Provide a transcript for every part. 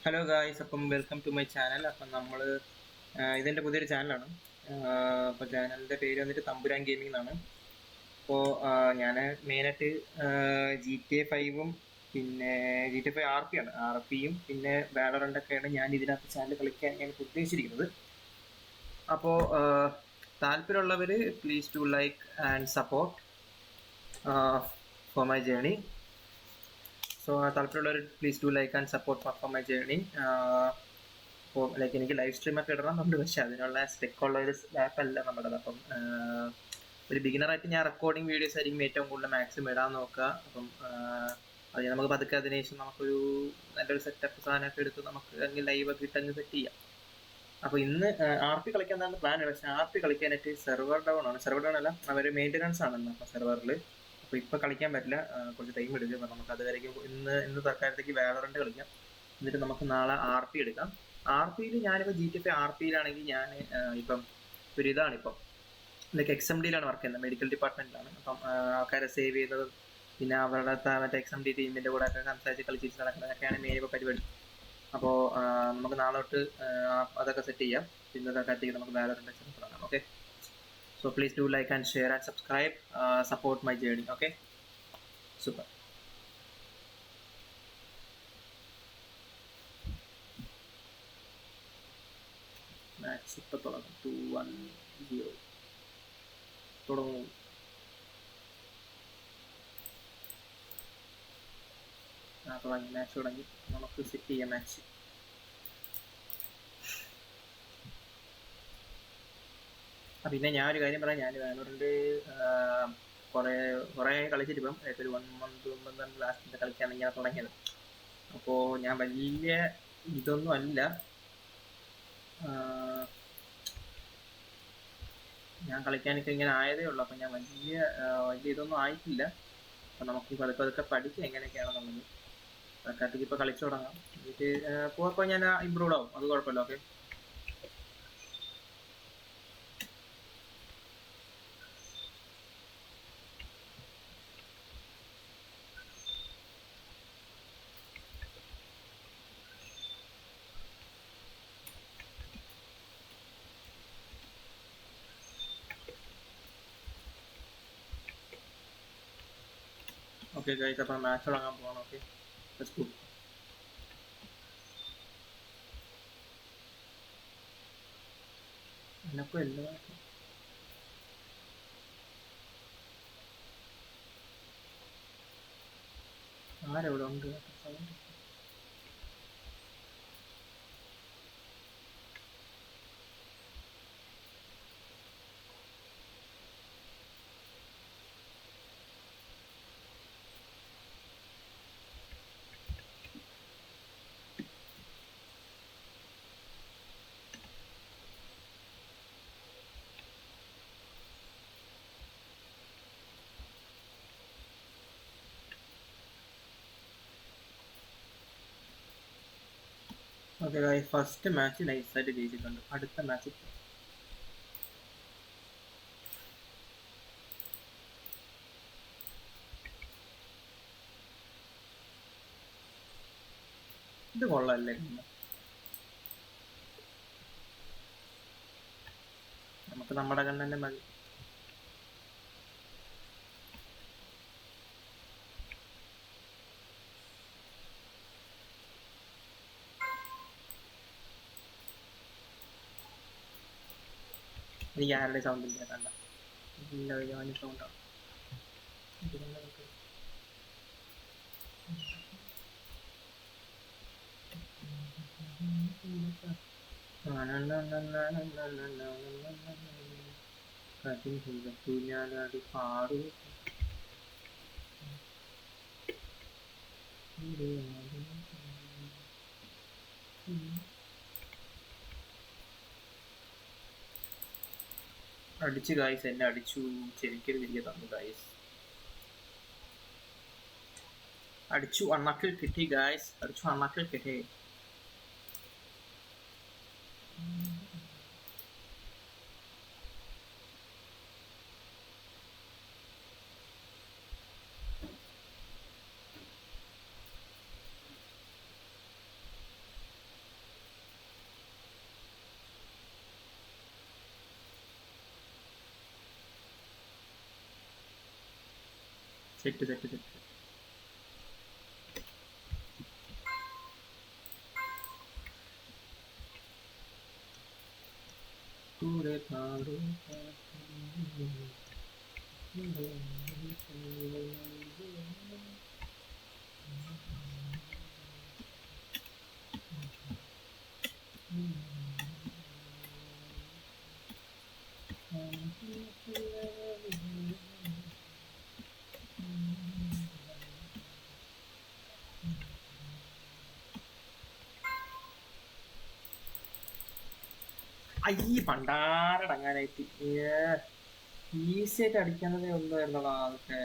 Hello guys, അപ്പം welcome to my channel. അപ്പം നമ്മൾ ഇതെൻ്റെ പുതിയൊരു ചാനലാണ്. അപ്പോൾ ചാനലിൻ്റെ പേര് വന്നിട്ട് തമ്പുരാൻ ഗെയിമിംഗ് എന്നാണ്. അപ്പോൾ ഞാൻ മെയിനായിട്ട് GTA 5 പിന്നെ GTA 5 RP ആണ്. RPയും പിന്നെ വാലറൻ്റൊക്കെയാണ് ഞാൻ ഇതിനകത്ത് ചാനൽ കളിക്കാൻ ഞാൻ ഉദ്ദേശിച്ചിരിക്കുന്നത്. അപ്പോൾ താല്പര്യമുള്ളവർ please to like and support for my journey. So താല്പര്യമുള്ളവർ please to like and support for my journey. അപ്പോൾ ലൈക്ക് എനിക്ക് ലൈവ് സ്ട്രീമൊക്കെ ഇടണമെന്നുണ്ട്, പക്ഷേ അതിനുള്ള സ്പെക്കുള്ള ഒരു ആപ്പല്ല നമ്മുടേത്. അപ്പം ഒരു ബിഗിനറായിട്ട് ഞാൻ റെക്കോർഡിങ് വീഡിയോസ് ആയിരിക്കും ഏറ്റവും കൂടുതൽ മാക്സിമം ഇടാൻ നോക്കുക. അപ്പം അത് നമുക്ക് പതുക്കെ അതിന് ശേഷം നമുക്കൊരു നല്ലൊരു സെറ്റപ്പ് സാധനമൊക്കെ എടുത്ത് നമുക്ക് അല്ലെങ്കിൽ ലൈവൊക്കെ ഇട്ടങ്ങ് സെറ്റ് ചെയ്യാം. അപ്പോൾ ഇന്ന് RP കളിക്കാനാണ് പ്ലാൻ. പക്ഷേ RP കളിക്കാനായിട്ട് സെർവർ ഡൗൺ ആണ്. സെർവർ ഡൗൺ അല്ല, അവർ മെയിൻ്റനൻസ് ആണെന്ന് അപ്പോൾ സെർവറിൽ. അപ്പോൾ ഇപ്പോൾ കളിക്കാൻ പറ്റില്ല, കുറച്ച് ടൈം എടുക്കും. അപ്പോൾ നമുക്ക് അത് വരയ്ക്കും ഇന്ന് തൽക്കാലത്തേക്ക് വാലറൻ്റ് കളിക്കാം. എന്നിട്ട് നമുക്ക് നാളെ RP എടുക്കാം. RPയിൽ ഞാനിപ്പോൾ GTA 5 RPയിലാണെങ്കിൽ ഞാൻ ഇപ്പം ഒരു ഇതാണിപ്പം ലൈക്ക് XMDയിലാണ് വർക്ക് ചെയ്യുന്നത്, മെഡിക്കൽ ഡിപ്പാർട്ട്മെൻറ്റിലാണ്. അപ്പം ആൾക്കാരെ സേവ് ചെയ്യുന്നതും പിന്നെ അവരുടെ മറ്റേ XMD ടീമിൻ്റെ കൂടെ ഒക്കെ സംസാരിച്ച് കളിച്ചിട്ട് നടക്കുന്നതൊക്കെയാണ് മെയിൻ ഇപ്പോൾ പരിപാടി. അപ്പോൾ നമുക്ക് നാളെ തൊട്ട് അതൊക്കെ സെറ്റ് ചെയ്യാം. പിന്നെ തൽക്കാലത്തേക്ക് നമുക്ക് വാലറൻ്റ് തുടങ്ങാം. Okay, so please do like and share and subscribe, support my journey. Okay, super. Match ഇപ്പോൾ തുടങ്ങും. 2-1-0 തുടങ്ങും. തുടങ്ങി, മാച്ച് തുടങ്ങി. നമുക്ക് സെറ്റ് ചെയ്യാം മാച്ച്. പിന്നെ ഞാനൊരു കാര്യം പറയാം, ഞാൻ വാലറൻ്റ് കുറേ കളിച്ചിട്ട് ഇപ്പം ഒരു 1 month മുമ്പ് ലാസ്റ്റിൻ്റെ കളിക്കാണ് ഞാൻ തുടങ്ങിയത്. അപ്പോൾ ഞാൻ വലിയ ഇതൊന്നും അല്ല, ഞാൻ കളിക്കാനൊക്കെ ഇങ്ങനെ ആയതേ ഉള്ളൂ. അപ്പം ഞാൻ വലിയ ഇതൊന്നും ആയിട്ടില്ല. അപ്പം നമുക്ക് പതുക്കെ പഠിക്കാം എങ്ങനെയൊക്കെയാണെന്നുള്ളത്. തൽക്കാലത്തേക്ക് ഇപ്പോൾ കളിച്ചു തുടങ്ങാം. എന്നിട്ട് പോയപ്പോൾ ഞാൻ ഇമ്പ്രൂവ് ആവും, അത് കുഴപ്പമില്ല. ഓക്കെ, ഓക്കെ ഗൈസ്, അപ്പം മാച്ച് തുടങ്ങാൻ പോകണം. Okay, let's go. എന്നപ്പോൾ എല്ലാ ആരെവിടെ ഉണ്ട്? ഓക്കെ ഗൈസ്, ഫസ്റ്റ് മാച്ച് നൈസായിട്ട് ജയിച്ചിട്ടുണ്ട്. അടുത്ത മാച്ച് ഇത് കൊള്ളാല്ലേ? നമുക്ക് നമ്മുടെ കണ്ണ് തന്നെ മതി. എനിക്ക് ആരുടെ സൗണ്ട് ഇല്ല, കണ്ട ഇല്ല, ജോയിൻ സൗണ്ടാണ്. ഞാനടി പാടു. അടിച്ചു ഗായ്സ്, എന്നെ അടിച്ചു. ചെവിക്കൊരു വലിയ തന്നു ഗായ്സ്. അടിച്ചു, അണ്ണാക്കിൽ കിട്ടി ഗായ്സ്, അടിച്ചു, അണ്ണാക്കിൽ കിട്ടി. Set set set. കൂടെ പാടൂ ഈ പണ്ടാരടങ്ങാനായിട്ട് ഈസി ആയിട്ട് അടിക്കുന്നതേ ഉള്ളായിരുന്നോളാ അതൊക്കെ.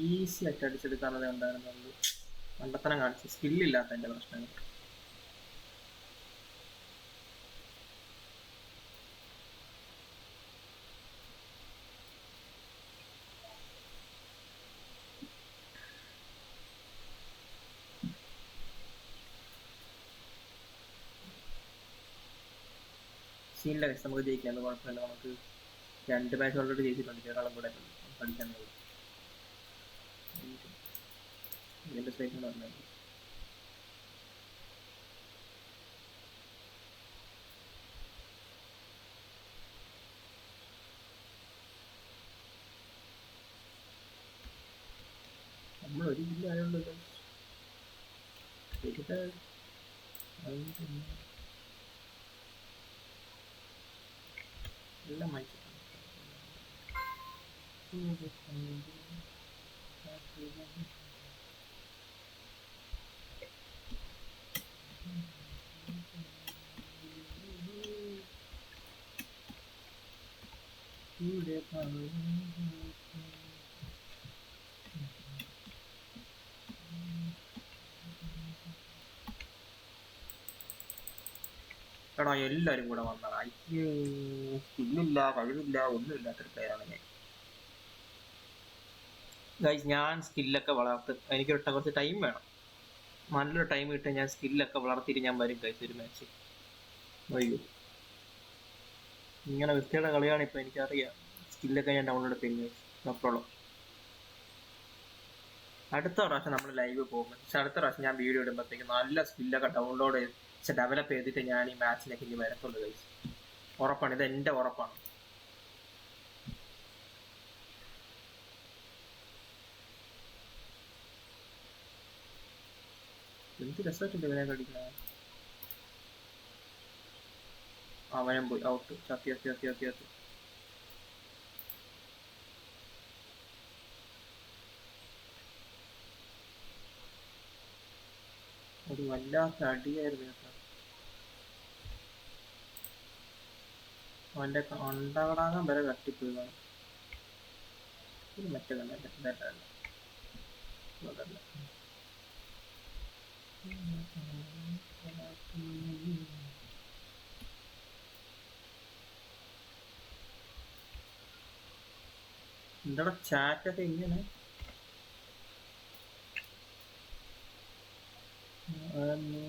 ഈസി ആയിട്ട് അടിച്ചെടുക്കാനതേ ഉണ്ടായിരുന്നുള്ളൂ. മണ്ടത്തനം കാണിച്ചു, സ്കില്ലില്ലാത്ത എൻ്റെ പ്രശ്നങ്ങൾ. സീനില്ല കഴിച്ച് നമുക്ക് ജയിക്കാം, അത് കുഴപ്പമില്ല. നമുക്ക് 2 മാച്ച് ഓൾറെഡി ജയിച്ചിട്ടുണ്ട്, ഒരാളും കൂടെ പഠിക്കാൻ ഇതിൻ്റെ സ്റ്റേറ്റ് പറഞ്ഞത്. നമ്മൾ ഒരു ജില്ല ആയതുകൊണ്ട് എല്ലാം വായിച്ചിട്ടുണ്ട്. എടാ എല്ലാരും കൂടെ വന്നടാ. സ്കില്ലില്ല, കഴിവില്ല, ഒന്നുമില്ലാത്തൊരു പ്ലെയറാണ് ഞാൻ. ഗൈസ്, ഞാൻ സ്കില്ലൊക്കെ എനിക്കൊരു കുറച്ച് ടൈം വേണം. നല്ലൊരു ടൈം കിട്ടാൻ ഞാൻ സ്കില്ലൊക്കെ വളർത്തിയിട്ട് ഞാൻ വരും ഗൈസ് ഒരു മാച്ച്. അയ്യോ, ഇങ്ങനെ വ്യക്തിയുടെ കളിയാണ് ഇപ്പൊ, എനിക്കറിയാം. സ്കില്ലൊക്കെ ഞാൻ ഡൗൺലോഡ് ചെയ്യും, നോ പ്രോബ്ലം. അടുത്ത പ്രാവശ്യം നമ്മൾ ലൈവ് പോകും. പക്ഷെ അടുത്ത പ്രാവശ്യം ഞാൻ വീഡിയോ ഇടുമ്പോഴത്തേക്ക് നല്ല സ്കില്ലൊക്കെ ഡൗൺലോഡ് ചെയ്ത് ഡെവലപ്പ് ചെയ്തിട്ട് ഞാൻ ഈ മാച്ചിലേക്ക് ഇനി വരത്തുള്ളൂ ഗൈസ്. ഉറപ്പാണ്, ഇത് എൻ്റെ ഉറപ്പാണ്. എന്ത് രസമായിട്ടുണ്ട് ഇവനെ കടിക്കണ. അവനും പോയി ഔട്ട്. ചത്തി ചത്തി ചത്തി ചത്തി ചത്തി. ഒരു വല്ലാത്ത അടിയായിരുന്നു കേട്ടോ. അവന്റെ കൊണ്ടവിടാകാൻ വരെ കട്ടിപ്പോയി. ഇത് മറ്റേ കണ്ടല്ല, അതല്ല. എന്താ ചാറ്റൊക്കെ ഇങ്ങനെ എന്ത്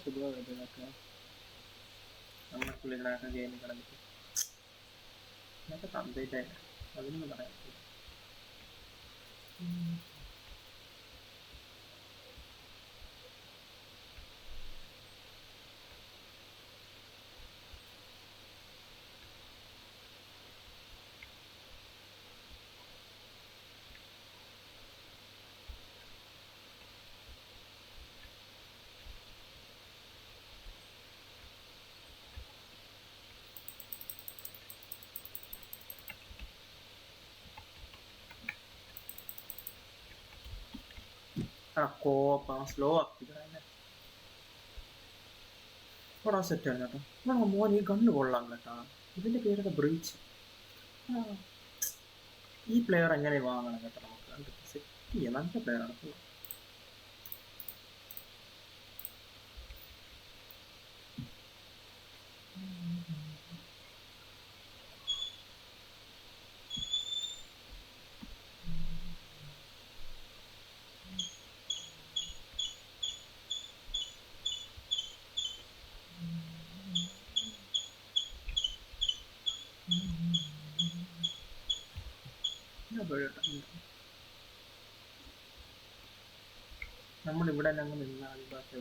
സ്വഭാവം ഇതൊക്കെ. നമ്മൾക്കുള്ളിൽ ഗെയിം കളിച്ചിട്ട് ഇതൊക്കെ കംപ്ലീറ്റ് അതിനൊന്നും പറയാൻ പറ്റില്ല. സ്ലോ ആക്കിട്ടാ സെറ്റാണ് കേട്ടോ. മോൻ ഈ ഗണ്ണ് കൊള്ളാം കേട്ടാ. ഇതിന്റെ പേരൊക്കെ ബ്രീച്ച്. ഈ പ്ലെയർ എങ്ങനെ വാങ്ങണം കേട്ടോ, നമുക്ക് സെറ്റ് ചെയ്യാം. നല്ല പ്ലെയറാണ്. നമ്മൾ ഇവിടെ തന്നെ അങ്ങ് നിന്നാൽ ബാക്കി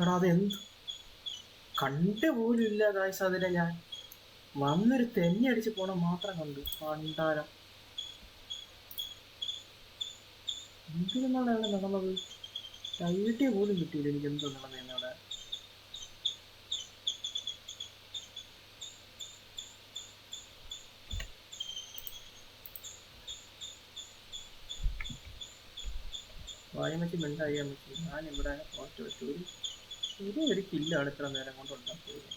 എടാ അത് എന്ത് കണ്ടു പോലും ഇല്ല കാഴ്ച അതിനെ. ഞാൻ വന്നൊരു തെന്നി അടിച്ച് പോണ മാത്രം കണ്ടു. പണ്ടാരം എന്തിനാണ് അവിടെ നടന്നത്? ഐഡിയ പോലും കിട്ടിയില്ല എനിക്ക് എന്തോ നടന്നേന്ന് അവിടെ. വായമച്ച് മിണ്ടായിയാൻ പറ്റി. ഞാനിവിടെ ഒരു കില്ലാണ് ഇത്ര നേരം കൊണ്ട് ഉണ്ടാക്കിയത്.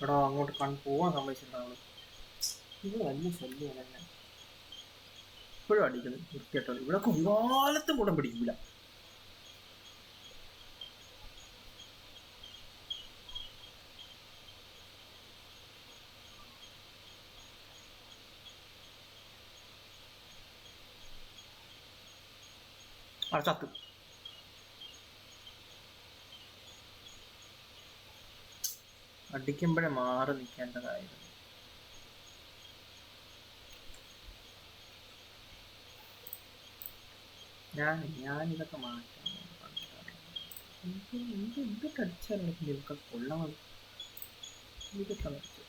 എടാ അങ്ങോട്ട് പോവാൻ സമ്മതിച്ചിട്ടുണ്ടാവുള്ളൂ. ഇത് വലിയ ശല്യം തന്നെ. ഇപ്പോഴും അടിക്കുന്നു വൃത്തിയായിട്ടോ. ഇവിടെ കൊങ്കാലത്തും കൂടെ പിടിക്കില്ല. ചത്ത്. അടിക്കുമ്പോഴേ മാറി നിൽക്കേണ്ടതായിരുന്നു. ഞാനിതൊക്കെ മാറ്റാം. എന്തൊക്കെ അടിച്ചാലും ഇതൊക്കെ കൊള്ളാമത്. ഇതൊക്കെ അടിച്ചു.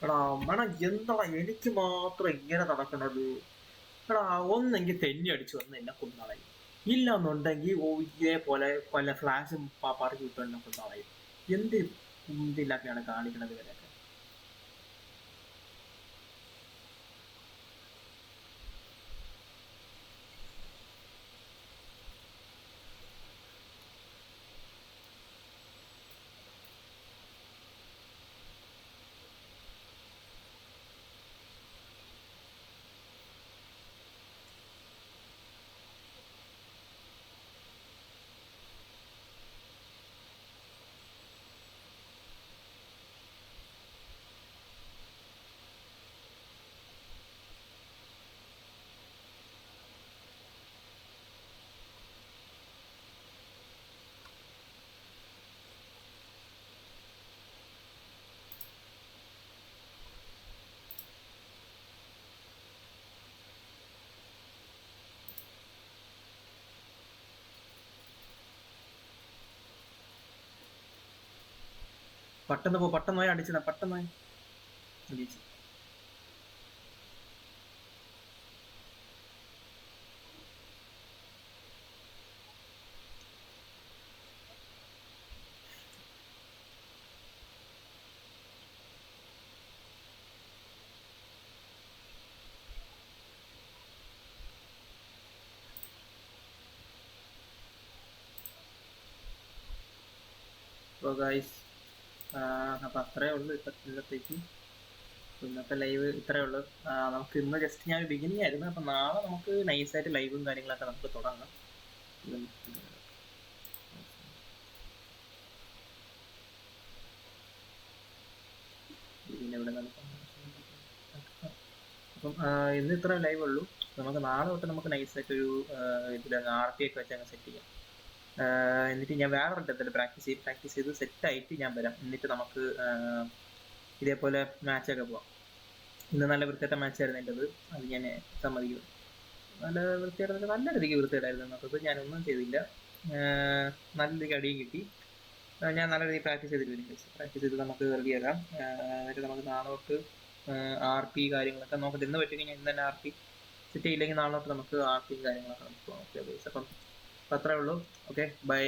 എടാ എന്താ എനിക്ക് മാത്രം ഇങ്ങനെ നടക്കുന്നത്? എടാ ഒന്നെങ്കിൽ തെന്നി അടിച്ചു വന്ന് എന്നെ കൊന്നളയും, ഇല്ലെന്നുണ്ടെങ്കിൽ ഇതേപോലെ പല ഫ്ലാഷും പറഞ്ഞു വിട്ടു എന്നെ കൊന്നളയും. എന്ത് ഇതിലൊക്കെയാണ് കാണിക്കണത് ഇവരൊക്കെ? പെട്ടെന്ന് പോയി അടിച്ചതാ. പെട്ടെന്ന് അടിച്ചു. സോ ഗൈസ്, അപ്പം അത്രേ ഉള്ളൂ ഇന്നത്തേക്ക്. ഇന്നത്തെ ലൈവ് ഇത്രേ ഉള്ളൂ. നമുക്ക് ഇന്ന് ജസ്റ്റ് ഞാൻ ബിഗിനിങ് ആയിരുന്നു. അപ്പം നാളെ നമുക്ക് നൈസായിട്ട് ലൈവും കാര്യങ്ങളൊക്കെ നമുക്ക് തുടങ്ങാം. പിന്നെ ഇവിടെ അപ്പം ഇന്ന് ഇത്ര ലൈവ് ഉള്ളൂ. നമുക്ക് നാളെ തൊട്ട് നമുക്ക് നൈസായിട്ടൊരു ഇതിൽ RP ഒക്കെ വെച്ച് അങ്ങ് സെറ്റ് ചെയ്യാം. എന്നിട്ട് ഞാൻ വേറെ ഒരിടത്തിൽ പ്രാക്ടീസ് ചെയ്ത് സെറ്റായിട്ട് ഞാൻ വരാം. എന്നിട്ട് നമുക്ക് ഇതേപോലെ മാച്ചൊക്കെ പോവാം. ഇന്ന് നല്ല വൃത്തിയായിട്ട മാച്ചായിരുന്നു എൻ്റെത്, അത് ഞാൻ സമ്മതിക്കുന്നു. നല്ല വൃത്തിയായിട്ട് നല്ല രീതിക്ക് വൃത്തിയായിട്ടായിരുന്നു നോക്കത്. ഞാനൊന്നും ചെയ്തില്ല, നല്ല രീതിക്ക് അടിയും കിട്ടി. ഞാൻ നല്ല രീതിയിൽ പ്രാക്ടീസ് ചെയ്ത് നമുക്ക് റെഡിയാക്കാം. എന്നിട്ട് നമുക്ക് നാളെ തൊട്ട് RP കാര്യങ്ങളൊക്കെ നോക്കട്ടെ. ഇന്ന് പറ്റുമെങ്കിൽ ഇന്ന് തന്നെ RP സെറ്റ് ചെയ്യില്ലെങ്കിൽ നാളെ തൊട്ട് നമുക്ക് RP കാര്യങ്ങളൊക്കെ നമുക്ക് നോക്കാം. അപ്പം അത്രേ ഉള്ളൂ. Okay, by.